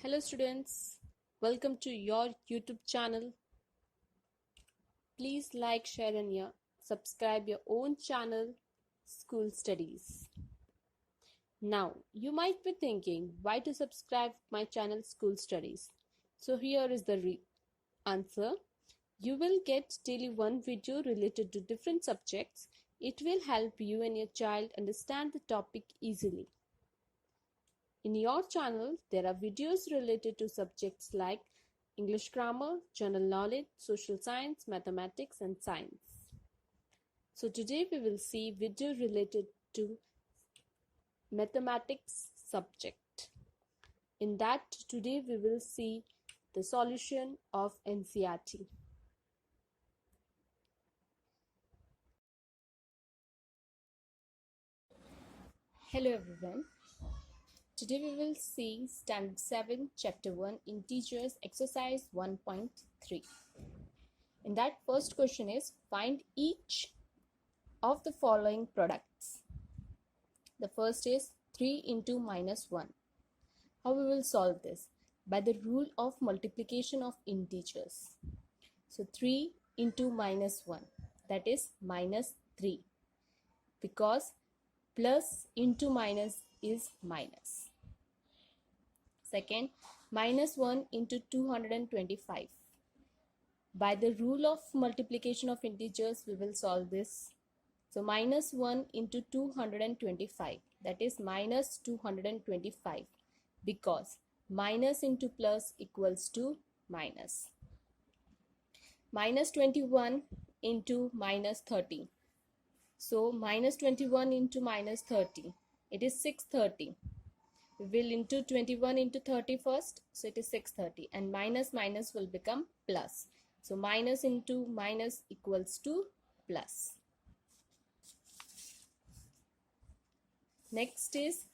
Hello students, welcome to your YouTube channel. Please like, share and subscribe your own channel, School Studies. Now, you might be thinking why to subscribe my channel School Studies. So here is the answer. You will get daily one video related to different subjects. It will help you and your child understand the topic easily. In your channel, there are videos related to subjects like English grammar, general knowledge, social science, mathematics and science. So today we will see video related to mathematics subject. In that today we will see the solution of NCERT. Hello everyone. Today we will see Standard 7 Chapter 1 Integers Exercise 1.3. In that first question is find each of the following products. The first is 3 into minus 1. How we will solve this? By the rule of multiplication of integers. So 3 into minus 1, that is minus 3, because plus into minus is minus. Second, minus 1 into 225. By the rule of multiplication of integers, we will solve this. So minus 1 into 225, that is minus 225, because minus into plus equals to minus. Minus 21 into minus 30. So minus 21 into minus 30, it is 630. We will into 21 into 30 first, so it is 630, and minus minus will become plus. So minus into minus equals to plus. Next is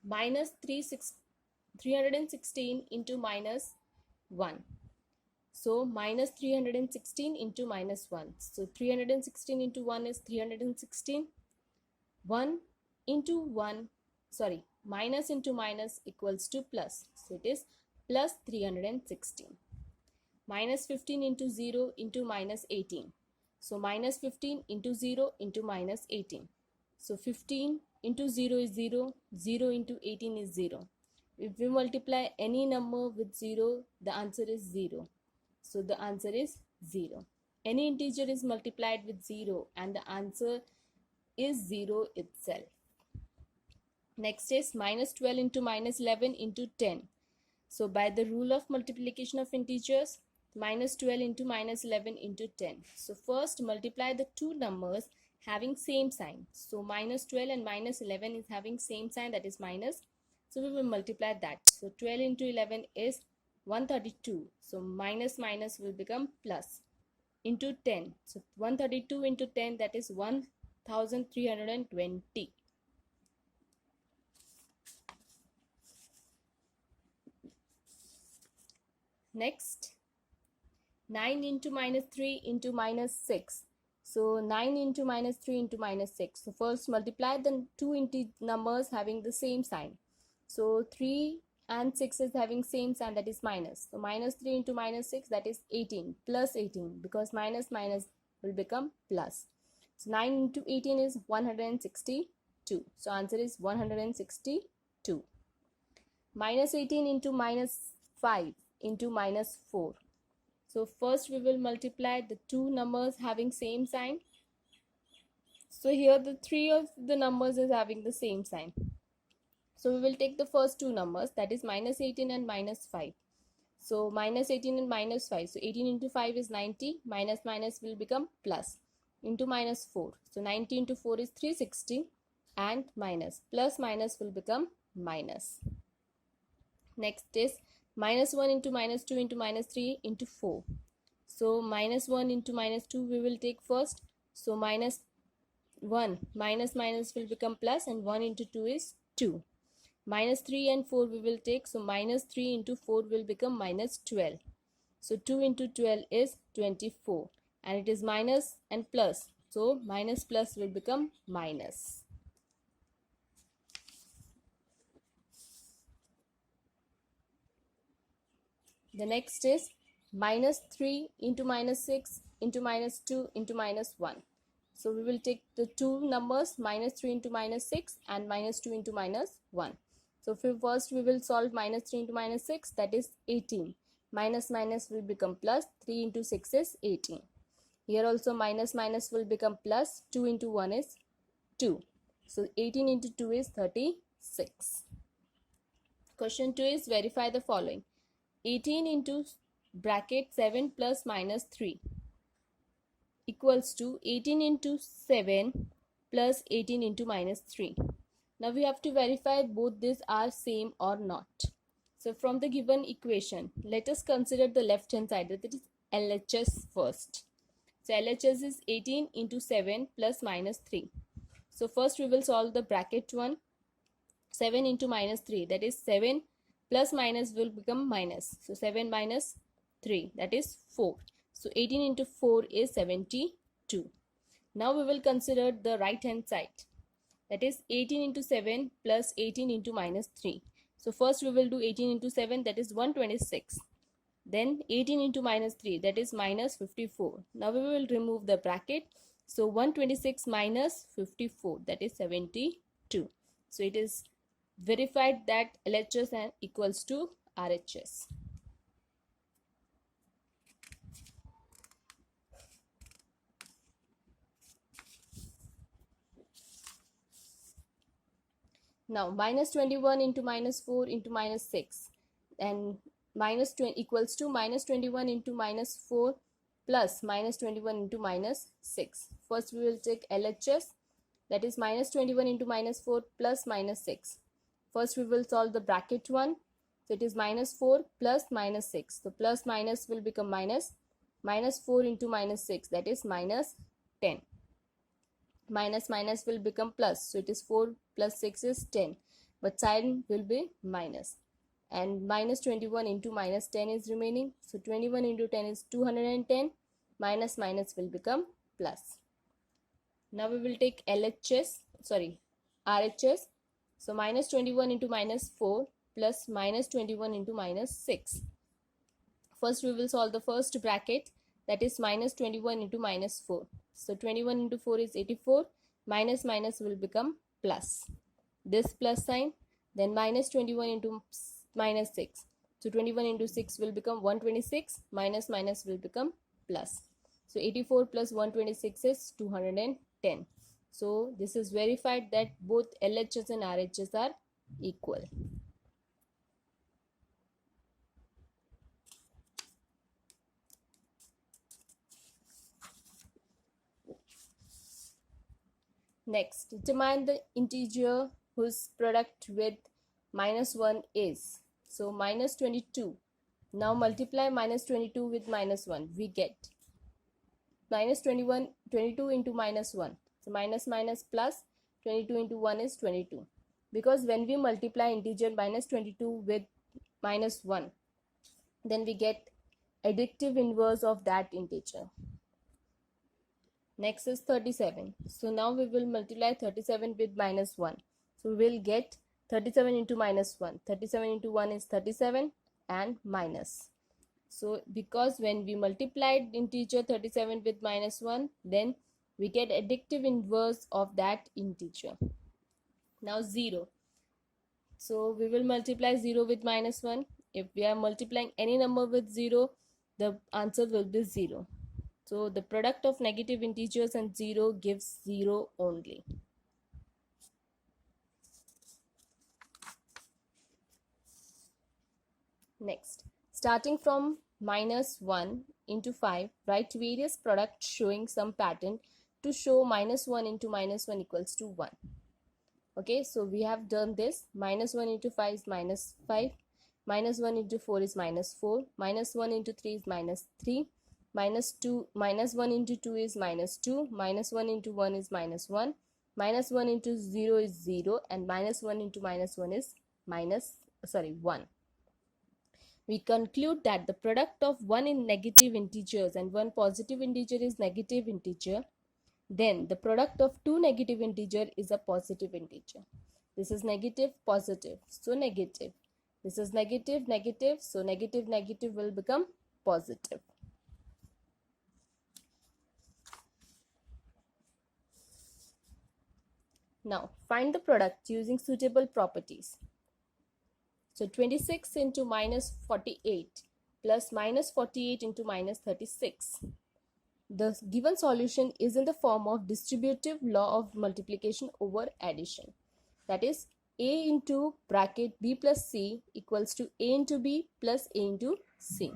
minus 316 into minus 1. So minus 316 into minus 1. So 316 into 1 is 316. 1 into 1, minus into minus equals to plus. So it is plus 316. Minus 15 into 0 into minus 18. So minus 15 into 0 into minus 18. So 15 into 0 is 0, 0 into 18 is 0. If we multiply any number with 0, the answer is 0. So the answer is 0. Any integer is multiplied with 0 and the answer is 0 itself. Next is minus 12 into minus 11 into 10. So by the rule of multiplication of integers, minus 12 into minus 11 into 10. So first multiply the two numbers having same sign. So minus 12 and minus 11 is having same sign, that is minus. So we will multiply that. So 12 into 11 is 132. So minus minus will become plus into 10. So 132 into 10, that is 1320. Next, 9 into minus 3 into minus 6. So 9 into minus 3 into minus 6. So first multiply the two numbers having the same sign. So 3 and 6 is having same sign, that is minus. So minus 3 into minus 6, that is 18, plus 18, because minus minus will become plus. So 9 into 18 is 162. So answer is 162. Minus 18 into minus 5 into minus 4. So first we will multiply the two numbers having same sign. So here the three of the numbers is having the same sign. So we will take the first two numbers, that is minus 18 and minus 5. So minus 18 and minus 5. So 18 into 5 is 90. Minus minus will become plus into minus 4. So 90 into 4 is 360 and minus. Plus minus will become minus. Next is minus 1 into minus 2 into minus 3 into 4. So minus 1 into minus 2 we will take first. So minus 1 minus minus will become plus, and 1 into 2 is 2. Minus 3 and 4 we will take. So minus 3 into 4 will become minus 12. So 2 into 12 is 24, and it is minus and plus. So minus plus will become minus. The next is minus 3 into minus 6 into minus 2 into minus 1. So we will take the two numbers minus 3 into minus 6 and minus 2 into minus 1. So first we will solve minus 3 into minus 6, that is 18. Minus minus will become plus, 3 into 6 is 18. Here also minus minus will become plus, 2 into 1 is 2. So 18 into 2 is 36. Question 2 is verify the following. 18 into bracket 7 plus minus 3 equals to 18 into 7 plus 18 into minus 3. Now we have to verify both these are same or not. So from the given equation, let us consider the left hand side, that is LHS first. So LHS is 18 into 7 plus minus 3. So first we will solve the bracket one. 7 into minus 3, that is 7 plus minus will become minus. So 7 minus 3, that is 4. So 18 into 4 is 72. Now we will consider the right hand side, that is 18 into 7 plus 18 into minus 3. So first we will do 18 into 7, that is 126. Then 18 into minus 3, that is minus 54. Now we will remove the bracket. So 126 minus 54, that is 72. So it is verified that LHS equals to RHS. Now minus 21 into minus 4 into minus 6, and minus 20 equals to minus 21 into minus 4 plus minus 21 into minus 6. First we will take LHS, that is minus 21 into minus 4 plus minus 6. First we will solve the bracket one. So it is minus 4 plus minus 6. So plus minus will become minus. Minus 4 into minus 6, that is minus 10. Minus minus will become plus. So it is 4 plus 6 is 10. But sign will be minus. And minus 21 into minus 10 is remaining. So 21 into 10 is 210. Minus minus will become plus. Now we will take RHS. So minus 21 into minus 4 plus minus 21 into minus 6. First we will solve the first bracket, that is minus 21 into minus 4. So 21 into 4 is 84. Minus minus will become plus. This plus sign. Then minus 21 into minus 6. So 21 into 6 will become 126. Minus minus will become plus. So 84 plus 126 is 210. So this is verified that both LHS and RHS are equal. Next, determine the integer whose product with minus 1 is. So minus 22. Now multiply minus 22 with minus 1. We get minus 22 into minus 1. So minus minus plus, 22 into 1 is 22. Because when we multiply integer minus 22 with minus 1, then we get additive inverse of that integer. Next is 37. So now we will multiply 37 with minus 1. So we will get 37 into minus 1. 37 into 1 is 37 and minus. So because when we multiplied integer 37 with minus 1, then we get additive inverse of that integer. Now 0. So we will multiply 0 with minus 1. If we are multiplying any number with 0, the answer will be 0. So the product of negative integers and 0 gives 0 only. Next, starting from minus 1 into 5, write various products showing some pattern to show minus 1 into minus 1 equals to 1. Okay, so we have done this. Minus 1 into 5 is minus 5. Minus 1 into 4 is minus 4. Minus 1 into 3 is minus 3. Minus 1 into 2 is minus 2. Minus 1 into 1 is minus 1. Minus 1 into 0 is 0. And minus 1 into minus 1 is 1. We conclude that the product of one in negative integers and one positive integer is negative integer. Then the product of two negative integer is a positive integer. This is negative, positive. So negative. This is negative, negative. So negative, negative will become positive. Now find the product using suitable properties. So 26 into minus 48 plus minus 48 into minus 36. The given solution is in the form of distributive law of multiplication over addition. That is, a into bracket b plus c equals to a into b plus a into c.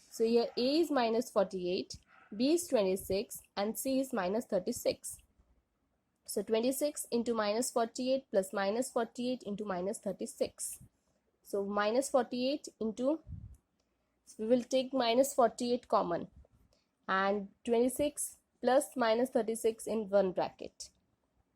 So here a is minus 48, b is 26 and c is minus 36. So 26 into minus 48 plus minus 48 into minus 36. So minus 48 into, so we will take minus 48 common, and 26 plus minus 36 in one bracket.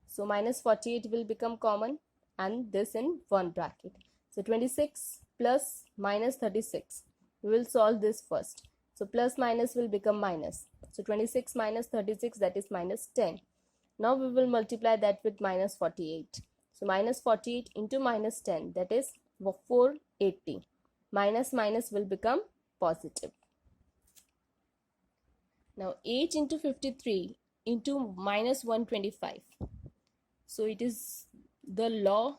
So minus 48 will become common and this in one bracket. So 26 plus minus 36. We will solve this first. So plus minus will become minus. So 26 minus 36, that is minus 10. Now we will multiply that with minus 48. So minus 48 into minus 10, that is 480. Minus minus will become positive. Now 8 into 53 into minus 125. So it is the law,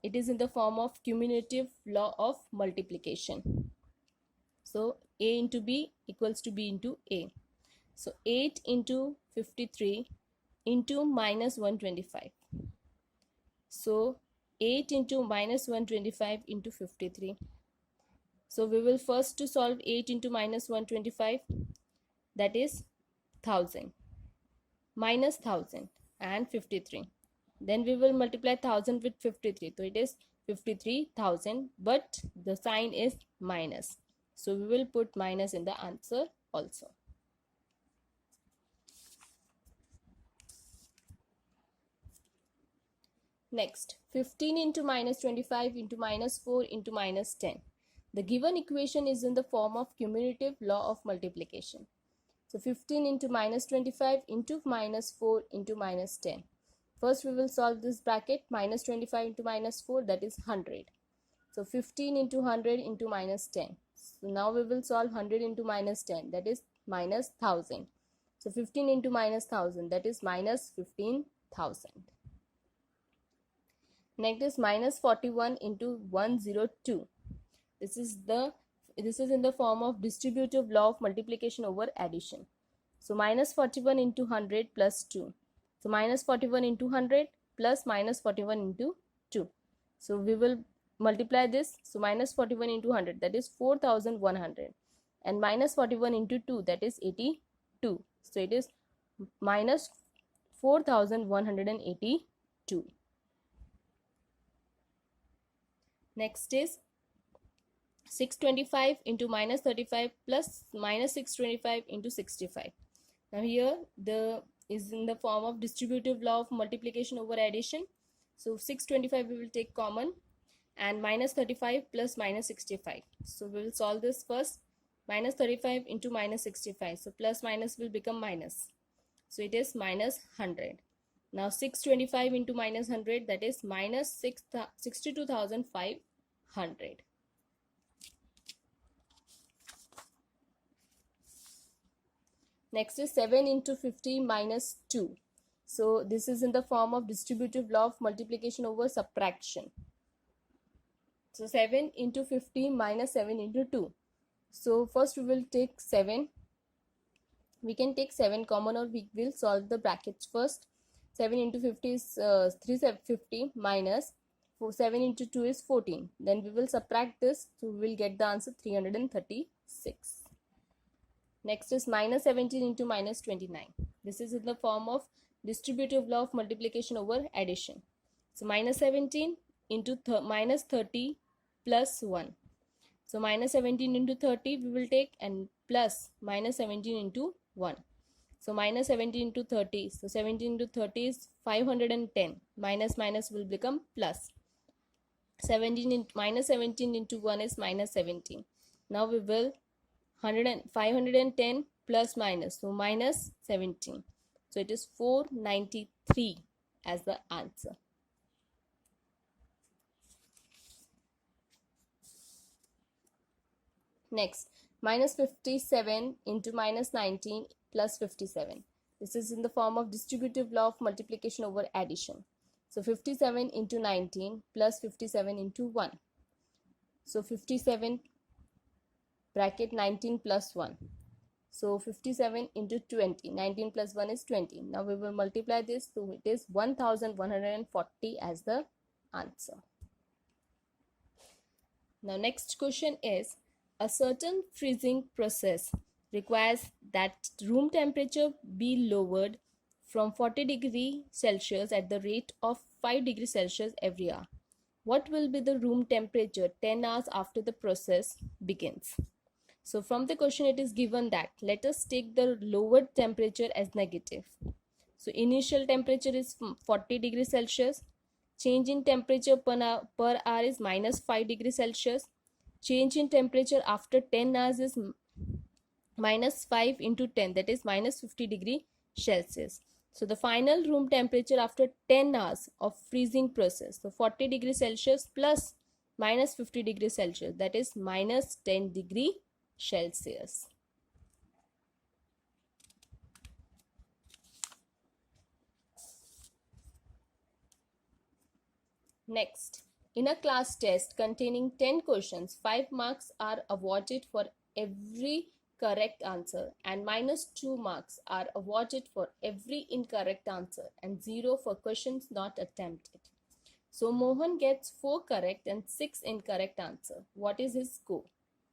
it is in the form of cumulative law of multiplication. So a into b equals to b into a. So 8 into 53 into minus 125. So 8 into minus 125 into 53. So we will first to solve 8 into minus 125, that is 1000 minus 1000 and 53. Then we will multiply 1000 with 53. So it is 53,000, but the sign is minus. So we will put minus in the answer also. Next, 15 into minus 25 into minus 4 into minus 10. The given equation is in the form of cumulative law of multiplication. So 15 into minus 25 into minus 4 into minus 10. First we will solve this bracket, minus 25 into minus 4, that is 100. So 15 into 100 into minus 10. So now we will solve 100 into minus 10, that is minus 1000. So 15 into minus 1000, that is minus 15,000. Next is minus 41 into 102. This is in the form of distributive law of multiplication over addition. So minus 41 into 100 plus 2. So minus 41 into 100 plus minus 41 into 2. So we will multiply this. So minus 41 into 100, that is 4100, and minus 41 into 2, that is 82. So it is minus 4182. Next is 625 into minus 35 plus minus 625 into 65. Now here the is in the form of distributive law of multiplication over addition. So 625 we will take common, and minus 35 plus minus 65. So we will solve this first. Minus 35 into minus 65. So plus minus will become minus. So it is minus 100. Now 625 into minus 100, that is minus 62,500. Next is 7 into 50 minus 2. So this is in the form of distributive law of multiplication over subtraction. So 7 into 50 minus 7 into 2. So first we will take 7. We can take 7 common, or we will solve the brackets first. 7 into 50 is 350 minus 7 into 2 is 14. Then we will subtract this, so we will get the answer 336. Next is minus 17 into minus 29. This is in the form of distributive law of multiplication over addition. So minus 17 into minus 30 plus 1. So minus 17 into 30 we will take, and plus minus 17 into 1. So minus 17 into 30. So 17 into 30 is 510. Minus minus will become plus. 17 into 1 is minus 17. Now we will 510 plus minus, so minus 17. So it is 493 as the answer. Next, minus 57 into minus 19 plus 57. This is in the form of distributive law of multiplication over addition. So 57 into 19 plus 57 into 1. So 57 bracket 19 plus 1. So 57 into 20. 19 plus 1 is 20. Now we will multiply this. So it is 1140 as the answer. Now next question is, a certain freezing process requires that room temperature be lowered from 40 degrees Celsius at the rate of 5 degrees Celsius every hour. What will be the room temperature 10 hours after the process begins? So from the question it is given that, let us take the lowered temperature as negative. So initial temperature is 40 degrees Celsius. Change in temperature per hour is minus 5 degrees Celsius. Change in temperature after 10 hours is minus 5 into 10, that is minus 50 degrees Celsius. So the final room temperature after 10 hours of freezing process, so 40 degrees Celsius plus minus 50 degrees Celsius, that is minus 10 degrees Celsius. Next, in a class test containing 10 questions, 5 marks are awarded for every correct answer and minus 2 marks are awarded for every incorrect answer and 0 for questions not attempted. So Mohan gets 4 correct and 6 incorrect answer. What is his score?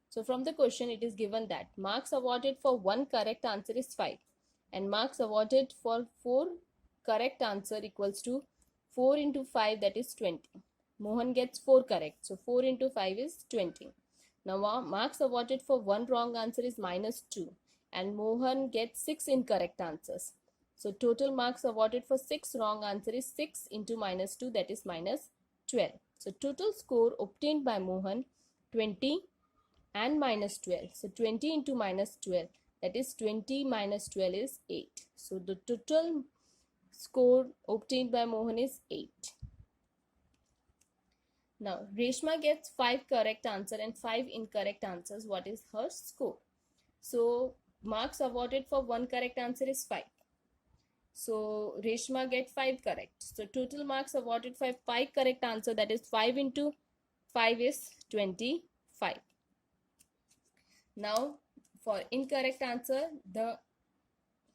So from the question it is given that marks awarded for 1 correct answer is 5 and marks awarded for 4 correct answer equals to 4 into 5, that is 20. Mohan gets 4 correct. So 4 into 5 is 20. Now marks awarded for 1 wrong answer is minus 2 and Mohan gets 6 incorrect answers. So total marks awarded for 6 wrong answer is 6 into minus 2, that is minus 12. So total score obtained by Mohan 20 and minus 12. So 20 into minus 12, that is 20 minus 12 is 8. So the total score obtained by Mohan is 8. Now Reshma gets 5 correct answer and 5 incorrect answers. What is her score? So marks awarded for 1 correct answer is 5. So Reshma get 5 correct. So total marks awarded for 5 correct answer, that is 5 into 5 is 25. Now for incorrect answer, the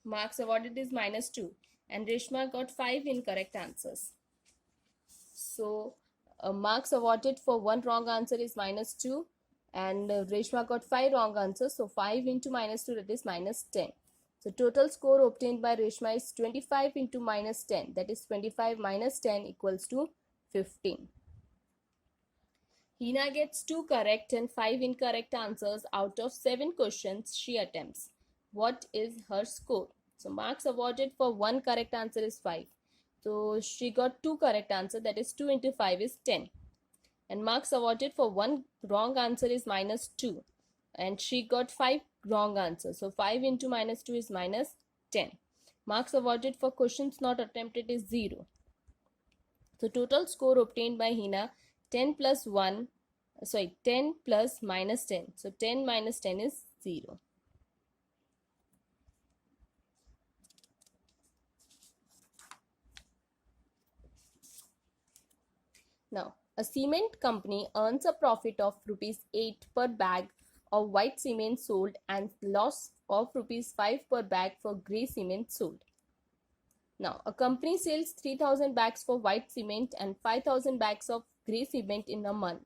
marks awarded is minus 2 and Reshma got 5 incorrect answers. So marks awarded for 1 wrong answer is minus 2 and Reshma got 5 wrong answers. So 5 into minus 2, that is minus 10. So total score obtained by Reshma is 25 into minus 10, that is 25 minus 10 equals to 15. Hina gets 2 correct and 5 incorrect answers out of 7 questions she attempts. What is her score? So marks awarded for 1 correct answer is 5. So she got 2 correct answer, that is 2 into 5 is 10. And marks awarded for 1 wrong answer is minus 2. And she got 5 wrong answers. So 5 into minus 2 is minus 10. Marks awarded for questions not attempted is 0. So total score obtained by Hina 10 plus minus 10. So 10 minus 10 is 0. Now, a cement company earns a profit of rupees 8 per bag of white cement sold and loss of rupees 5 per bag for grey cement sold. Now, a company sells 3,000 bags for white cement and 5,000 bags of grey cement in a month.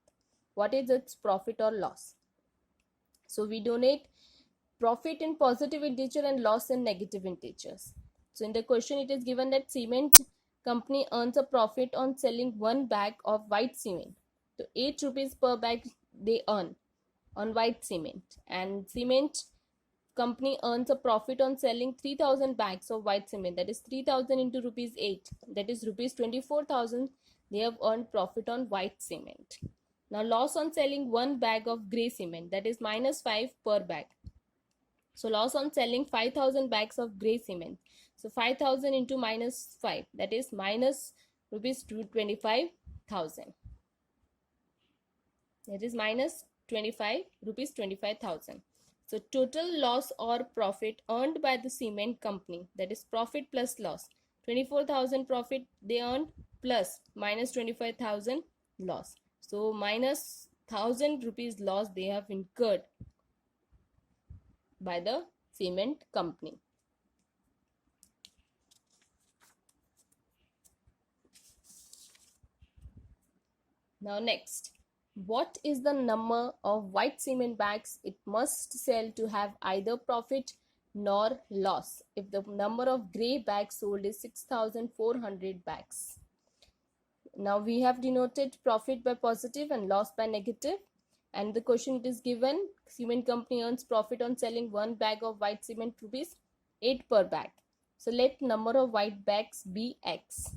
What is its profit or loss? So we donate profit in positive integer and loss in negative integers. So in the question it is given that cement company earns a profit on selling 1 bag of white cement. So 8 rupees per bag they earn on white cement, and cement company earns a profit on selling 3,000 bags of white cement, that is 3,000 into rupees 8, that is rupees 24,000 they have earned profit on white cement. Now loss on selling 1 bag of grey cement, that is minus 5 per bag. So loss on selling 5,000 bags of grey cement. So 5,000 into minus 5, that is minus rupees 25,000. That is minus 25,000. So total loss or profit earned by the cement company, that is profit plus loss. 24,000 profit they earned plus minus 25,000 loss. So minus 1,000 rupees loss they have incurred by the cement company. Now next, what is the number of white cement bags it must sell to have either profit nor loss if the number of grey bags sold is 6,400 bags? Now we have denoted profit by positive and loss by negative, and the question it is given, cement company earns profit on selling one bag of white cement rupees 8 per bag. So let number of white bags be X.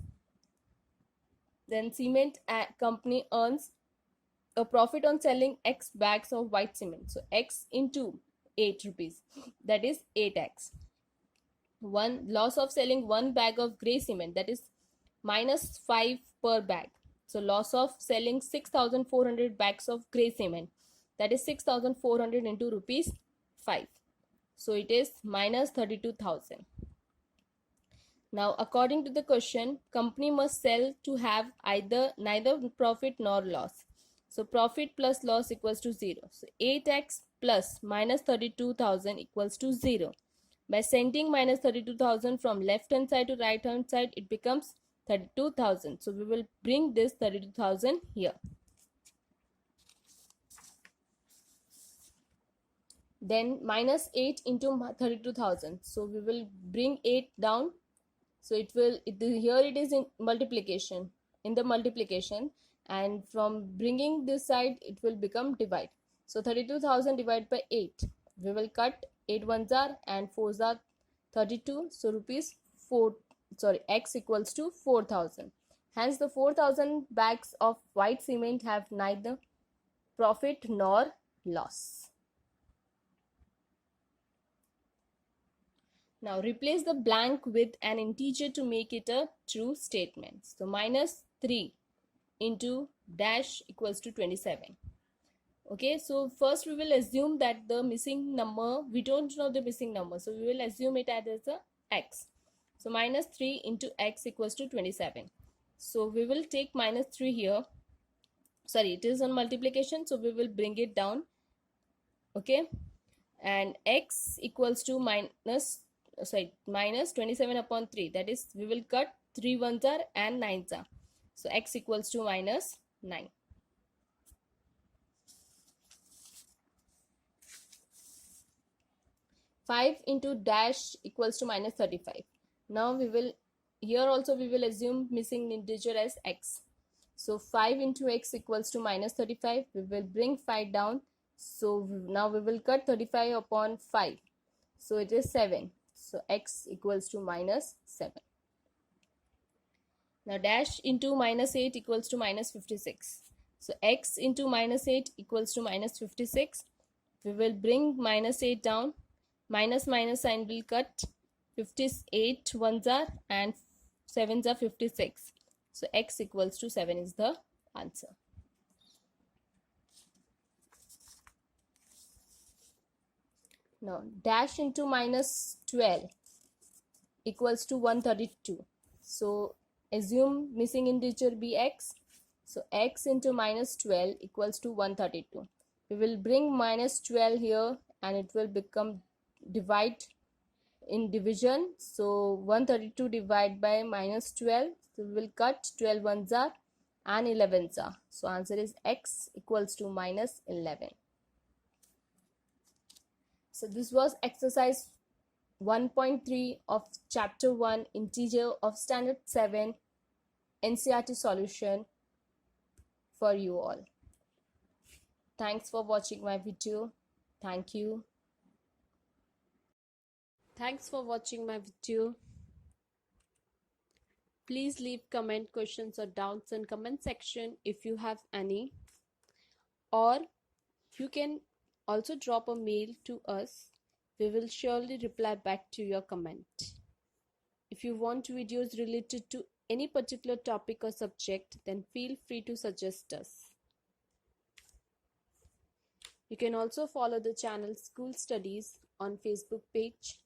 Then cement company earns a profit on selling X bags of white cement. So X into 8 rupees, that is 8X. One loss of selling one bag of grey cement, that is minus 5 per bag. So loss of selling 6,400 bags of grey cement, that is 6,400 into rupees 5. So it is minus 32,000. Now according to the question, company must sell to have neither profit nor loss. So profit plus loss equals to 0. So 8x plus minus 32,000 equals to 0. By sending minus 32,000 from left hand side to right hand side, it becomes 32,000. So we will bring this 32,000 here. Then minus 8 into 32,000. So we will bring 8 down. So here it is in multiplication, in the multiplication, and from bringing this side it will become divide. So 32,000 divided by 8. We will cut 8 ones are and 4s are 32. So X equals to 4,000. Hence the 4,000 bags of white cement have neither profit nor loss. Now replace the blank with an integer to make it a true statement. So minus 3 into dash equals to 27. Okay, so first we will assume that the missing number, we don't know the missing number, so we will assume it as a x. So minus 3 into x equals to 27. So we will take minus 3 here. Sorry, it is on multiplication, so we will bring it down. Okay, and x equals to minus 27 upon 3, that is we will cut 3 ones are and 9s are. So x equals to minus 9. Five into dash equals to minus 35. Now we will, here also we will assume missing integer as x. So 5 into x equals to minus 35. We will bring 5 down. So now we will cut 35 upon 5. So it is 7. So x equals to minus 7. Now dash into minus 8 equals to minus 56. So x into minus 8 equals to minus 56. We will bring minus 8 down. Minus sign will cut. 58 ones are and 7s are 56. So x equals to 7 is the answer. Now dash into minus 12 equals to 132. So assume missing integer be x. So x into minus 12 equals to 132. We will bring minus 12 here and it will become divide in division. So 132 divided by minus 12. So we will cut 12 ones are and 11s are. So answer is x equals to minus 11. So this was exercise 1.3 of chapter 1 integer of standard 7 NCERT solution for you all. Thanks for watching my video. Thank you. Thanks for watching my video. Please leave comment, questions or doubts in comment section if you have any, or you can also drop a mail to us. We will surely reply back to your comment. If you want videos related to any particular topic or subject, then feel free to suggest us. You can also follow the channel School Studies on Facebook page,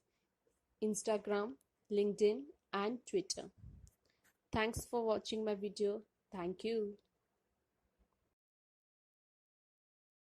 Instagram, LinkedIn, and Twitter. Thanks for watching my video. Thank you.